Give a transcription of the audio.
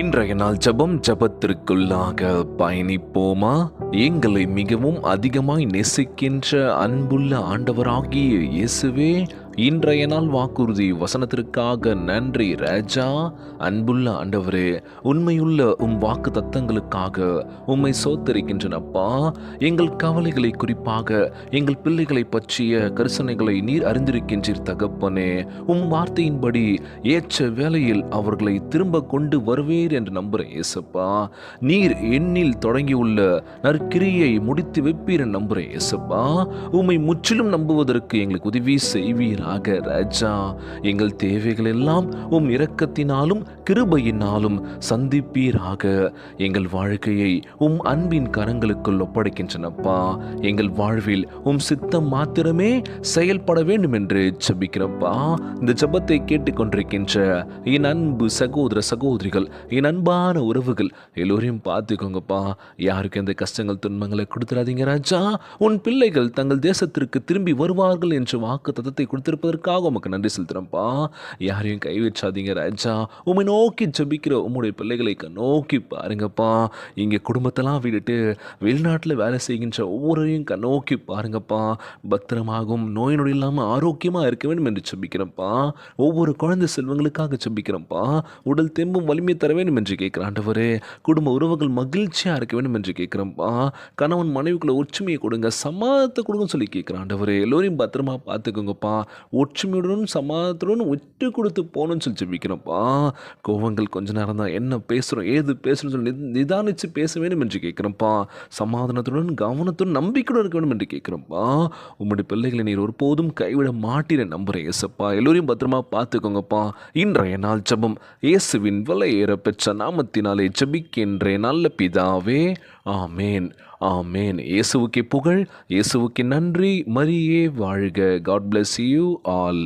இன்றைய நாள் ஜெபத்திற்குள்ளாக பயணிப்போமா? எங்களை மிகவும் அதிகமாய் நேசிக்கின்ற அன்புள்ள ஆண்டவராகிய இயேசுவே, இன்றைய நாள் வாக்குறுதி வசனத்திற்காக நன்றி ராஜா. அன்புள்ள ஆண்டவரே, உண்மையுள்ள வாக்கு தத்தங்களுக்காக உம்மை சோத்தரிக்கின்றனப்பா. எங்கள் கவலைகளை, குறிப்பாக எங்கள் பிள்ளைகளை பற்றிய கரிசனைகளை நீர் அறிந்திருக்கின்றீர் தகப்பனே. வார்த்தையின்படி ஏற்ற வேளையில் அவர்களை திரும்ப கொண்டு வருவீர் என்று நம்புகிறேன் ஏசப்பா. நீர் எண்ணில் தொடங்கியுள்ள நற்கிரியை முடித்து வைப்பீர் என்று நம்புகிறேன் ஏசப்பா. உம்மை முற்றிலும் நம்புவதற்கு எங்களுக்கு உதவி செய்வீராக ராஜா. எங்கள் தேவைகள் எல்லாம் இரக்கத்தினாலும் கிருபையினாலும் சந்திப்பீராக. எங்கள் வாழ்க்கையை அன்பின் கரங்களுக்குள் ஒப்படைக்கின்றனப்பா. எங்கள் வாழ்வில் சித்தம் மாத்திரமே செயல்பட வேண்டும் என்று ஜெபிக்கிறப்பா. இந்த ஜெபத்தை கேட்டுக்கொண்டிருக்கின்ற என் அன்பு சகோதர சகோதரிகள், என் அன்பான உறவுகள் எல்லோரையும் பார்த்துக்கோங்கப்பா. யாருக்கு எந்த கஷ்டங்கள் துன்பங்களை கொடுத்துடாதீங்க ராஜா. உன் பிள்ளைகள் தங்கள் தேசத்திற்கு திரும்பி வருவார்கள் என்று வாக்கு தத்தத்தை கொடுத்திருப்பதற்காக உமக்கு நன்றி செலுத்துறப்பா. யாரையும் கைவிற்றாதீங்க ராஜா. உம்மை நோக்கி ஜெபிக்கிற உம்முடைய பிள்ளைகளை நோக்கி பாருங்கப்பா. இங்கே குடும்பத்தெல்லாம் விட்டுட்டு வெளிநாட்டில் வேலை செய்கின்ற ஒவ்வொருவரையும் நோக்கி பாருங்கப்பா. பத்திரமாகவும் நோய் நொடி இல்லாமல் ஆரோக்கியமாக இருக்க வேண்டும் என்று ஜெபிக்கிறப்பா. ஒவ்வொரு குழந்தை செல்வங்களுக்காக ஜெபிக்கிறப்பா. உடல் தெம்பும் வலிமை தர வேண்டும் என்று கேட்கிற ஆண்டவரே. குடும்ப உறவுகள் மகிழ்ச்சியாக இருக்க வேண்டும் என்று கேட்குறப்பா. கணவன் மனைவிக்குள்ள ஒற்றுமையை கொடுங்க, சமாதத்தை கொடுங்க சொல்லி கேட்குற ஆண்டவரே. எல்லோரையும் பத்திரமா பார்த்துக்கோங்கப்பா. ஒற்றுமையுடன் சமாதத்துடன் விட்டு கொடுத்து போகணும்னு சொல்லி ஜெபிக்கிறப்பா. கோவங்கள் கொஞ்ச நேரம் தான், என்ன பேசுகிறோம் ஏது பேசுகிறோம் சொல்லி நிதானித்து பேச வேண்டும் என்று கேட்குறப்பா. சமாதானத்துடன் கவனத்துடன் நம்பிக்கையுடன் இருக்க வேண்டும் என்று கேட்குறப்பா. உம்முடைய பிள்ளைகளை நீர் ஒருபோதும் கைவிட மாட்டீர நம்புகிறேன் ஏசப்பா. எல்லோரையும் பத்திரமா பார்த்துக்கோங்கப்பா. இன்றைய நாள் ஜெபம் இயேசுவின் விலையேற பெற்ற நாமத்தினாலே ஜெபிக்கின்றேன் நல்ல பிதாவே, ஆமேன் ஆமேன். இயேசுவுக்கே புகழ், இயேசுவுக்கே நன்றி. மரியே வாழ்க. God bless you all.